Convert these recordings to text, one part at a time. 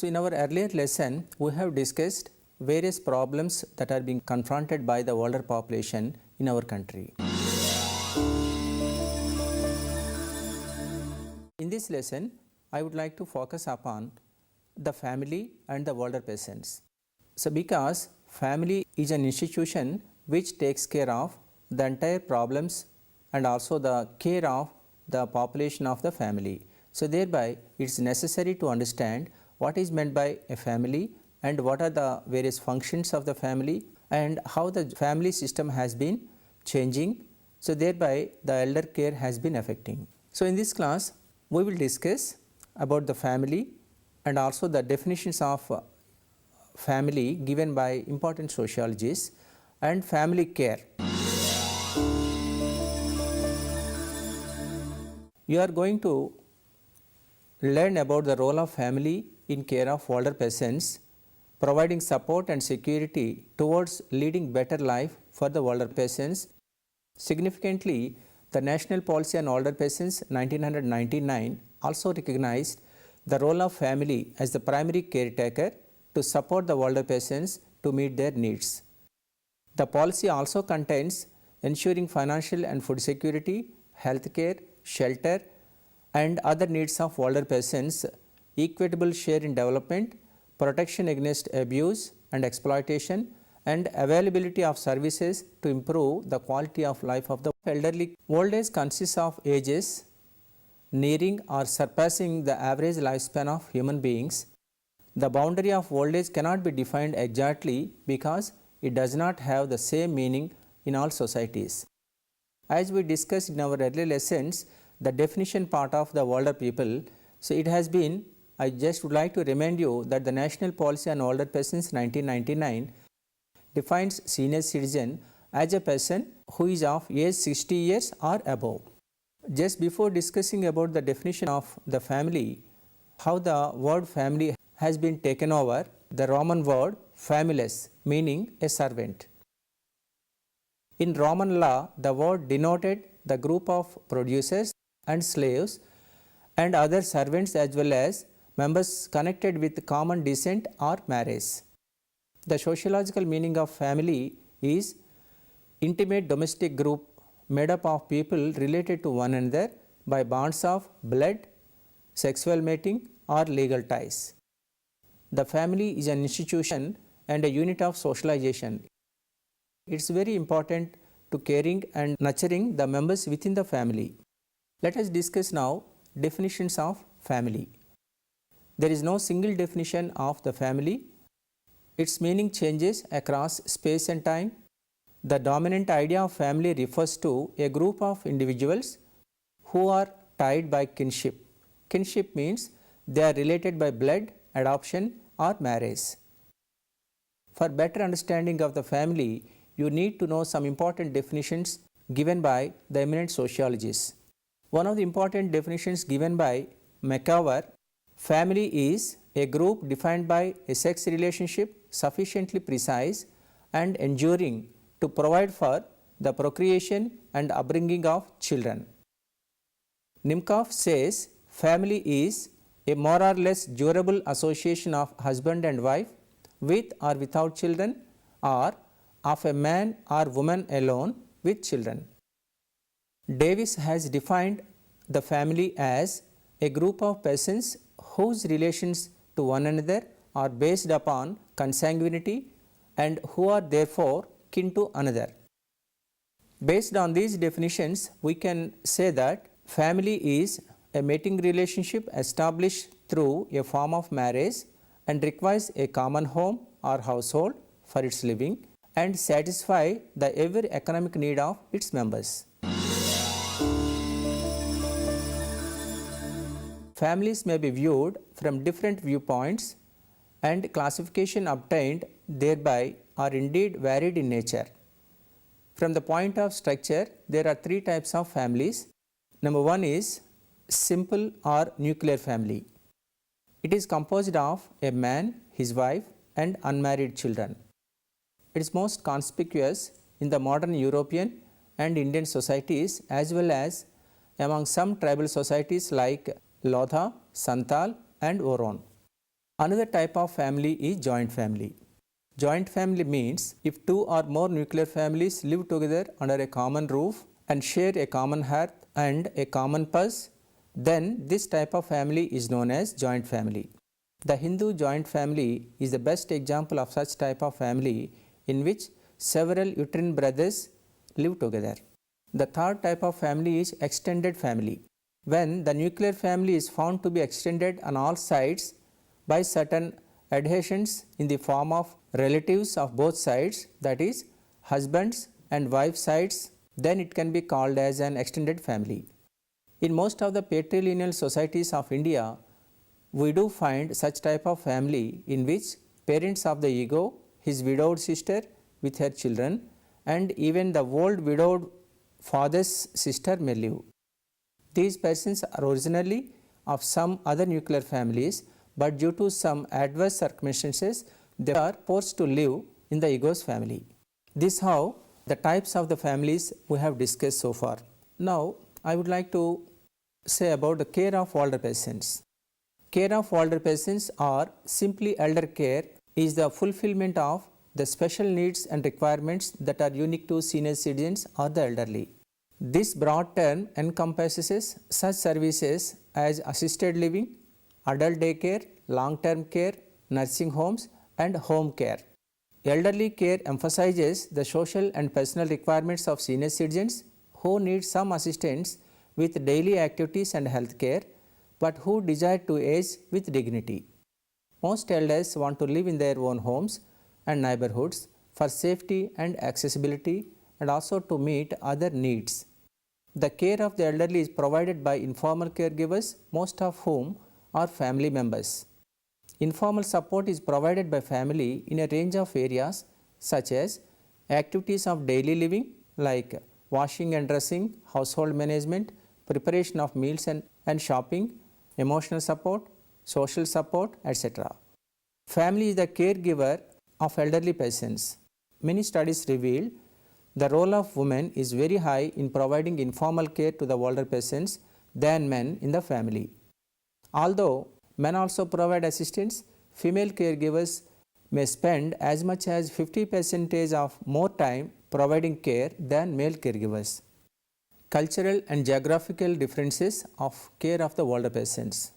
So, in our earlier lesson, we have discussed various problems that are being confronted by the older population in our country. In this lesson, I would like to focus upon the family and the older persons. So, because family is an institution which takes care of the entire problems and also the care of the population of the family. So, thereby it is necessary to understand what is meant by a family and what are the various functions of the family and how the family system has been changing. So, thereby the elder care has been affecting. So, in this class we will discuss about the family and also the definitions of family given by important sociologists and family care. You are going to learn about the role of family in care of older persons, providing support and security towards leading better life for the older persons. Significantly, the National Policy on Older Persons 1999 also recognized the role of family as the primary caretaker to support the older persons to meet their needs. The policy also contains ensuring financial and food security, health care, shelter and other needs of older persons, equitable share in development, protection against abuse and exploitation, and availability of services to improve the quality of life of the elderly. Old age consists of ages nearing or surpassing the average lifespan of human beings. The boundary of old age cannot be defined exactly because it does not have the same meaning in all societies. As we discussed in our earlier lessons, the definition part of the older people, so it has been, I just would like to remind you that the National Policy on Older Persons 1999 defines senior citizen as a person who is of age 60 years or above. Just before discussing about the definition of the family, how the word family has been taken over, the Roman word famulus meaning a servant. In Roman law, the word denoted the group of producers and slaves and other servants as well as members connected with common descent or marriage. The sociological meaning of family is intimate domestic group made up of people related to one another by bonds of blood, sexual mating or legal ties. The family is an institution and a unit of socialization. It is very important to caring and nurturing the members within the family. Let us discuss now definitions of family. There is no single definition of the family. Its meaning changes across space and time. The dominant idea of family refers to a group of individuals who are tied by kinship. Kinship means they are related by blood, adoption or marriage. For better understanding of the family, you need to know some important definitions given by the eminent sociologists. One of the important definitions given by McCower, family is a group defined by a sex relationship sufficiently precise and enduring to provide for the procreation and upbringing of children. Nimkoff says family is a more or less durable association of husband and wife with or without children or of a man or woman alone with children. Davis has defined the family as a group of persons whose relations to one another are based upon consanguinity and who are therefore kin to another. Based on these definitions, we can say that family is a mating relationship established through a form of marriage and requires a common home or household for its living and satisfy the every economic need of its members. Families may be viewed from different viewpoints and classification obtained thereby are indeed varied in nature. From the point of structure, there are three types of families. Number one is simple or nuclear family. It is composed of a man, his wife and unmarried children. It is most conspicuous in the modern European and Indian societies as well as among some tribal societies like Lodha, Santal and Oron. Another type of family is joint family. Joint family means if two or more nuclear families live together under a common roof and share a common hearth and a common purse, then this type of family is known as joint family. The Hindu joint family is the best example of such type of family in which several uterine brothers live together. The third type of family is extended family. When the nuclear family is found to be extended on all sides by certain adhesions in the form of relatives of both sides, that is husbands and wife sides, then it can be called as an extended family. In most of the patrilineal societies of India, we do find such type of family in which parents of the ego, his widowed sister with her children, and even the old widowed father's sister may live. These persons are originally of some other nuclear families, but due to some adverse circumstances, they are forced to live in the ego's family. This is how the types of the families we have discussed so far. Now, I would like to say about the care of older persons. Care of older persons, or simply elder care, is the fulfillment of the special needs and requirements that are unique to senior citizens or the elderly. This broad term encompasses such services as assisted living, adult daycare, long-term care, nursing homes, and home care. Elderly care emphasizes the social and personal requirements of senior citizens who need some assistance with daily activities and health care, but who desire to age with dignity. Most elders want to live in their own homes and neighborhoods for safety and accessibility, and also to meet other needs. The care of the elderly is provided by informal caregivers, most of whom are family members. Informal support is provided by family in a range of areas such as activities of daily living like washing and dressing, household management, preparation of meals and shopping, emotional support, social support, etc. Family is the caregiver of elderly persons. Many studies reveal the role of women is very high in providing informal care to the older persons than men in the family. Although men also provide assistance, female caregivers may spend as much as 50% of more time providing care than male caregivers. Cultural and geographical differences of care of the older persons.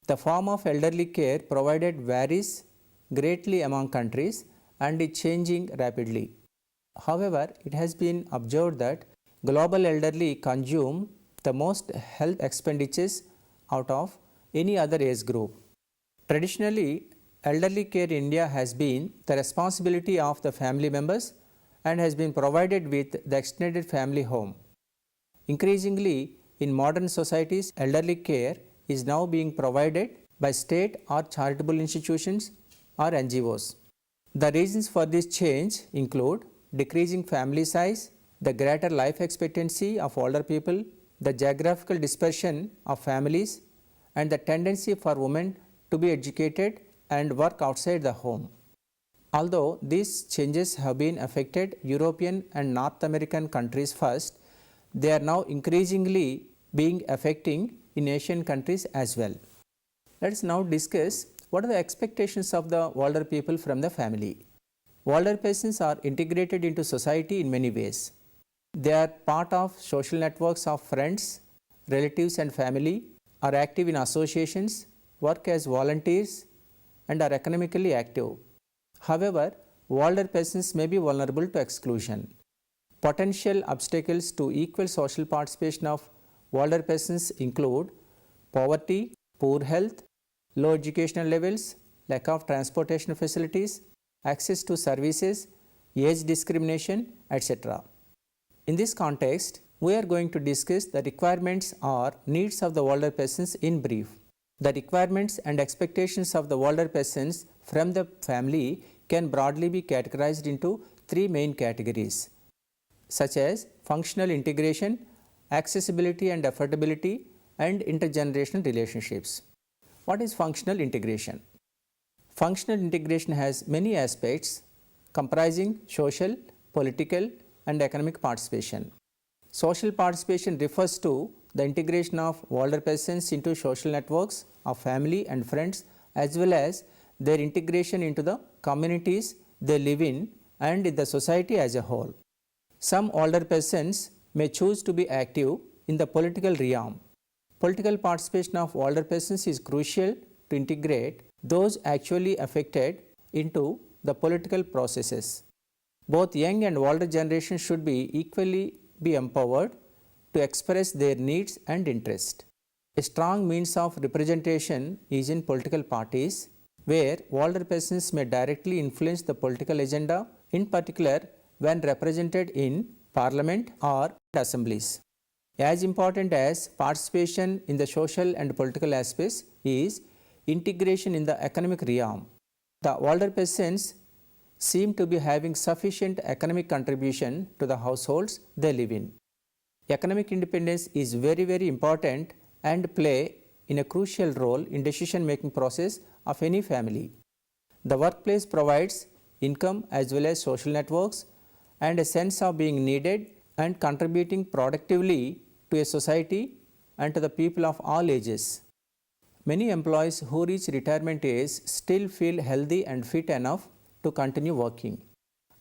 The form of elderly care provided varies greatly among countries and is changing rapidly. However, it has been observed that global elderly consume the most health expenditures out of any other age group. Traditionally, elderly care in India has been the responsibility of the family members and has been provided with the extended family home. Increasingly, in modern societies, elderly care is now being provided by state or charitable institutions or NGOs. The reasons for this change include decreasing family size, the greater life expectancy of older people, the geographical dispersion of families, and the tendency for women to be educated and work outside the home. Although these changes have been affected European and North American countries first, they are now increasingly being affecting in Asian countries as well. Let us now discuss what are the expectations of the older people from the family. Older persons are integrated into society in many ways. They are part of social networks of friends, relatives and family, are active in associations, work as volunteers, and are economically active. However, older persons may be vulnerable to exclusion. Potential obstacles to equal social participation of older persons include poverty, poor health, low educational levels, lack of transportation facilities, access to services, age discrimination, etc. In this context, we are going to discuss the requirements or needs of the older persons in brief. The requirements and expectations of the older persons from the family can broadly be categorized into three main categories, such as functional integration, accessibility and affordability, and intergenerational relationships. What is functional integration? Functional integration has many aspects comprising social, political, and economic participation. Social participation refers to the integration of older persons into social networks of family and friends, as well as their integration into the communities they live in and in the society as a whole. Some older persons may choose to be active in the political realm. Political participation of older persons is crucial to integrate those actually affected into the political processes. Both young and older generations should be equally be empowered to express their needs and interests. A strong means of representation is in political parties, where older persons may directly influence the political agenda, in particular when represented in parliament or assemblies. As important as participation in the social and political aspects is integration in the economic realm. The older persons seem to be having sufficient economic contribution to the households they live in. Economic independence is very important and play in a crucial role in decision making process of any family. The workplace provides income as well as social networks and a sense of being needed and contributing productively to a society and to the people of all ages. Many employees who reach retirement age still feel healthy and fit enough to continue working.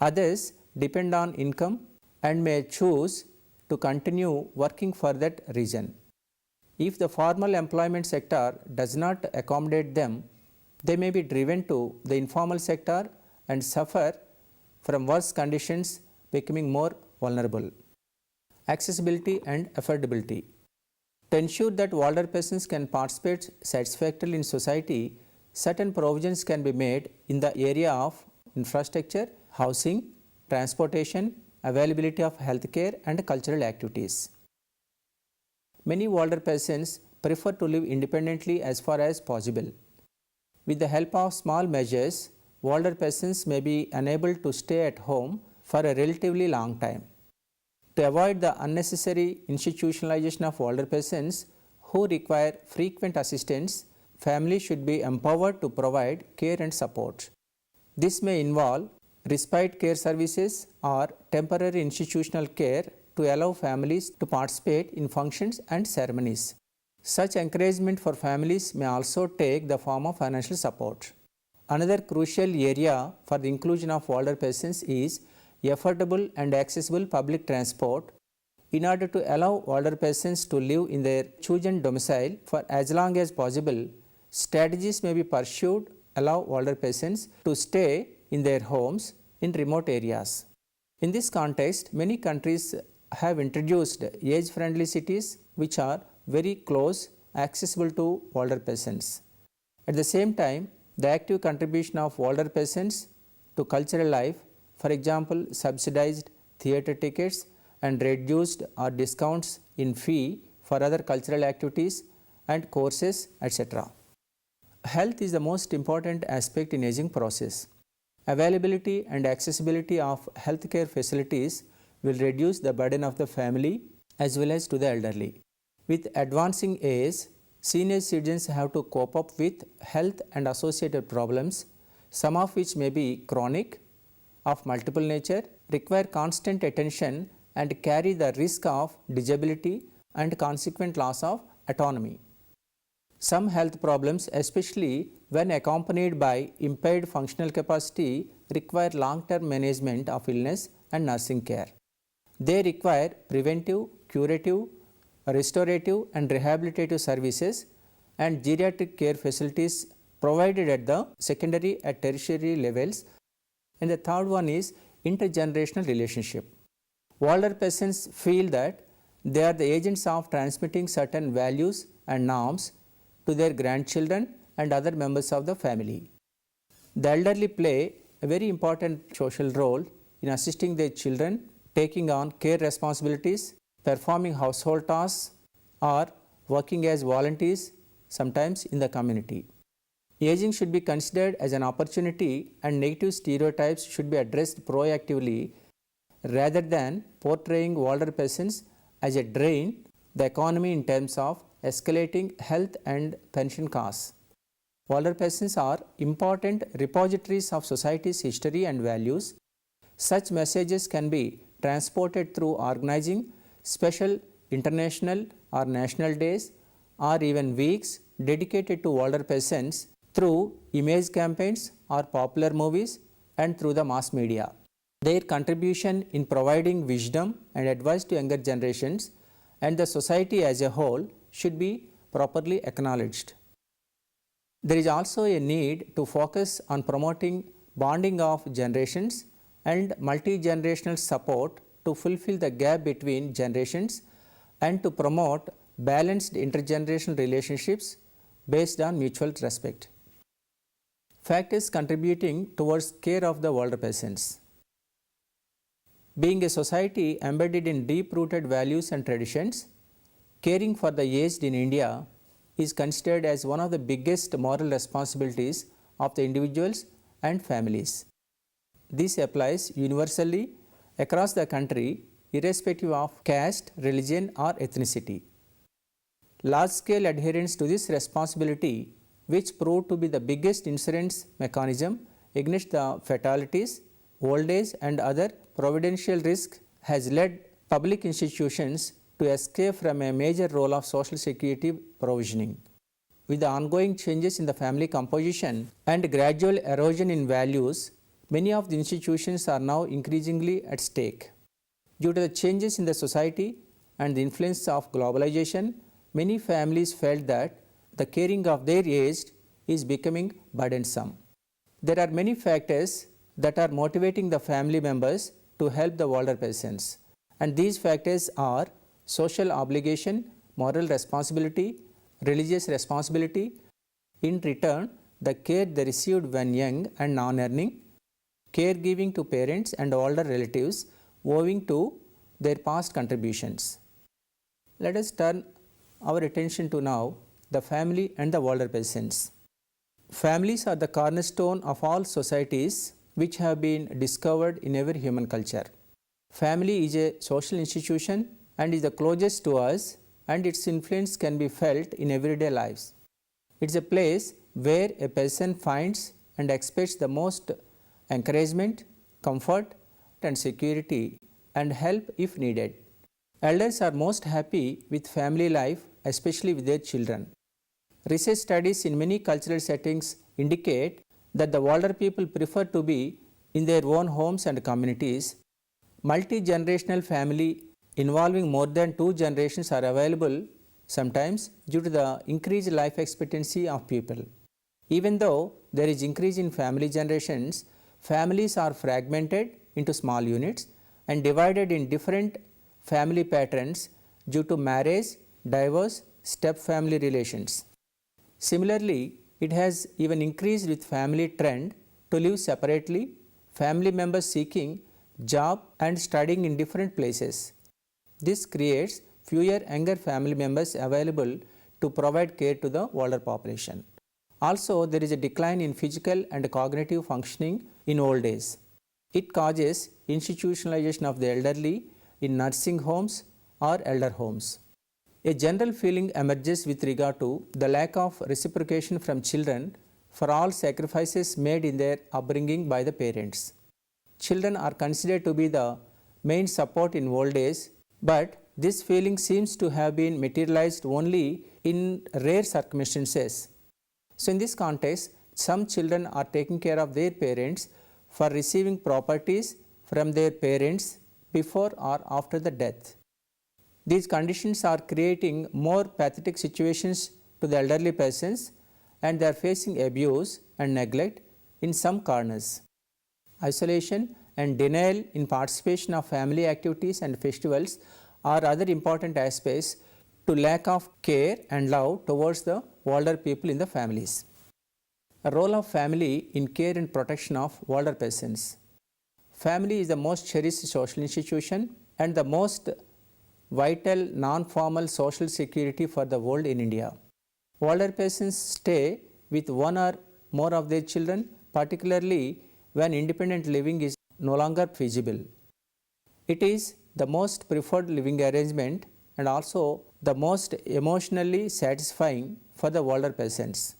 Others depend on income and may choose to continue working for that reason. If the formal employment sector does not accommodate them, they may be driven to the informal sector and suffer from worse conditions, becoming more vulnerable. Accessibility and affordability. To ensure that older persons can participate satisfactorily in society, certain provisions can be made in the area of infrastructure, housing, transportation, availability of healthcare and cultural activities. Many older persons prefer to live independently as far as possible. With the help of small measures, older persons may be unable to stay at home for a relatively long time. To avoid the unnecessary institutionalization of older persons who require frequent assistance, families should be empowered to provide care and support. This may involve respite care services or temporary institutional care to allow families to participate in functions and ceremonies. Such encouragement for families may also take the form of financial support. Another crucial area for the inclusion of older persons is affordable and accessible public transport. In order to allow older persons to live in their chosen domicile for as long as possible, strategies may be pursued allow older persons to stay in their homes in remote areas. In this context, many countries have introduced age-friendly cities which are very close, accessible to older persons. At the same time, the active contribution of older persons to cultural life, for example, subsidized theatre tickets and reduced or discounts in fee for other cultural activities and courses, etc. Health is the most important aspect in aging process. Availability and accessibility of healthcare facilities will reduce the burden of the family as well as to the elderly. With advancing age, senior citizens have to cope up with health and associated problems, some of which may be chronic, of multiple nature, require constant attention and carry the risk of disability and consequent loss of autonomy. Some health problems, especially when accompanied by impaired functional capacity, require long-term management of illness and nursing care. They require preventive, curative, restorative and rehabilitative services and geriatric care facilities provided at the secondary and tertiary levels. And the third one is intergenerational relationship. Older persons feel that they are the agents of transmitting certain values and norms to their grandchildren and other members of the family. The elderly play a very important social role in assisting their children, taking on care responsibilities, performing household tasks, or working as volunteers, sometimes in the community. Aging should be considered as an opportunity and negative stereotypes should be addressed proactively rather than portraying older persons as a drain the economy in terms of escalating health and pension costs. Older persons are important repositories of society's history and values. Such messages can be transported through organizing special international or national days or even weeks dedicated to older persons through image campaigns or popular movies and through the mass media. Their contribution in providing wisdom and advice to younger generations and the society as a whole should be properly acknowledged. There is also a need to focus on promoting bonding of generations and multi-generational support to fulfill the gap between generations and to promote balanced intergenerational relationships based on mutual respect. Factors contributing towards care of the older persons. Being a society embedded in deep-rooted values and traditions, caring for the aged in India is considered as one of the biggest moral responsibilities of the individuals and families. This applies universally across the country, irrespective of caste, religion, or ethnicity. Large-scale adherence to this responsibility, which proved to be the biggest insurance mechanism against the fatalities, old age, and other providential risks, has led public institutions to escape from a major role of social security provisioning. With the ongoing changes in the family composition and gradual erosion in values, many of the institutions are now increasingly at stake. Due to the changes in the society and the influence of globalization, many families felt that the caring of their aged is becoming burdensome. There are many factors that are motivating the family members to help the older persons, and these factors are social obligation, moral responsibility, religious responsibility, in return the care they received when young and non-earning, caregiving to parents and older relatives owing to their past contributions. Let us turn our attention to now the family and the older persons. Families are the cornerstone of all societies which have been discovered in every human culture. Family is a social institution and is the closest to us, and its influence can be felt in everyday lives. It is a place where a person finds and expects the most encouragement, comfort, and security and help if needed. Elders are most happy with family life, especially with their children. Research studies in many cultural settings indicate that the older people prefer to be in their own homes and communities. Multi-generational family involving more than 2 generations are available sometimes due to the increased life expectancy of people. Even though there is increase in family generations, families are fragmented into small units and divided in different family patterns due to marriage, divorce, step-family relations. Similarly, it has even increased with family trend to live separately, family members seeking job and studying in different places. This creates fewer younger family members available to provide care to the older population. Also, there is a decline in physical and cognitive functioning in old age. It causes institutionalization of the elderly in nursing homes or elder homes. A general feeling emerges with regard to the lack of reciprocation from children for all sacrifices made in their upbringing by the parents. Children are considered to be the main support in old age, but this feeling seems to have been materialized only in rare circumstances. So, in this context, some children are taking care of their parents for receiving properties from their parents before or after the death. These conditions are creating more pathetic situations to the elderly persons, and they are facing abuse and neglect in some corners. Isolation and denial in participation of family activities and festivals are other important aspects to lack of care and love towards the older people in the families. A role of family in care and protection of older persons. Family is the most cherished social institution and the most vital non-formal social security for the world in India. Older persons stay with one or more of their children, particularly when independent living is no longer feasible. It is the most preferred living arrangement and also the most emotionally satisfying for the older persons.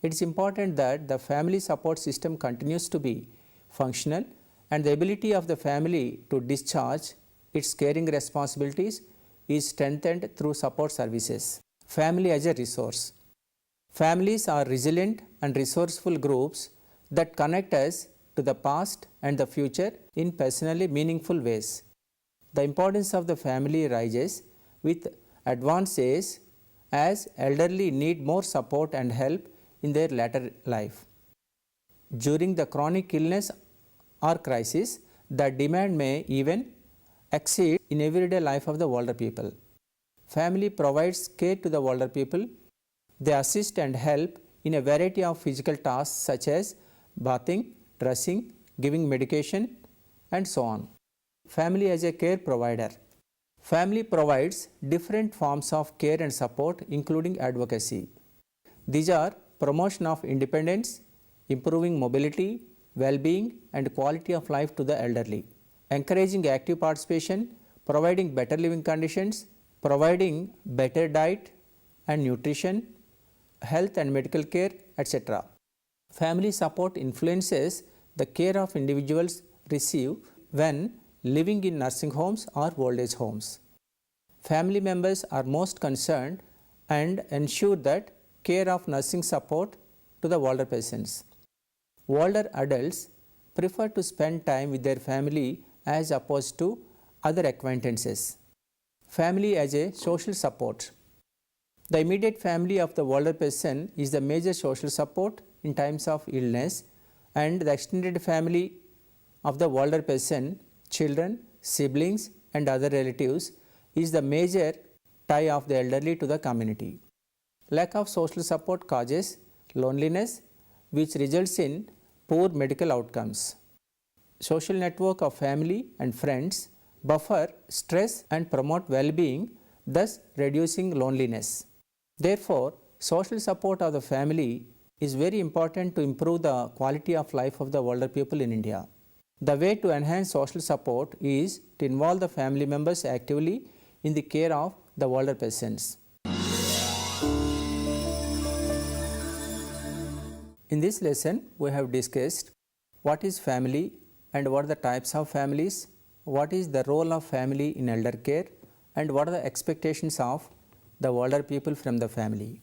It is important that the family support system continues to be functional and the ability of the family to discharge its caring responsibilities is strengthened through support services. Family as a resource. Families are resilient and resourceful groups that connect us to the past and the future in personally meaningful ways. The importance of the family rises with advanced age as elderly need more support and help in their later life. During the chronic illness or crisis, the demand may even exceed in everyday life of the older people. Family provides care to the older people. They assist and help in a variety of physical tasks such as bathing, dressing, giving medication, and so on. Family as a care provider. Family provides different forms of care and support, including advocacy. These are promotion of independence, improving mobility, well-being, and quality of life to the elderly, encouraging active participation, providing better living conditions, providing better diet and nutrition, health and medical care, etc. Family support influences the care of individuals receive when living in nursing homes or old age homes. Family members are most concerned and ensure that care of nursing support to the older patients. Older adults prefer to spend time with their family as opposed to other acquaintances. Family as a social support. The immediate family of the older person is the major social support in times of illness, and the extended family of the older person, children, siblings, and other relatives is the major tie of the elderly to the community. Lack of social support causes loneliness, which results in poor medical outcomes. Social network of family and friends buffer stress and promote well-being, thus reducing loneliness. Therefore, social support of the family is very important to improve the quality of life of the older people in India. The way to enhance social support is to involve the family members actively in the care of the older persons. In this lesson, we have discussed what is family and what are the types of families, what is the role of family in elder care, and what are the expectations of the older people from the family.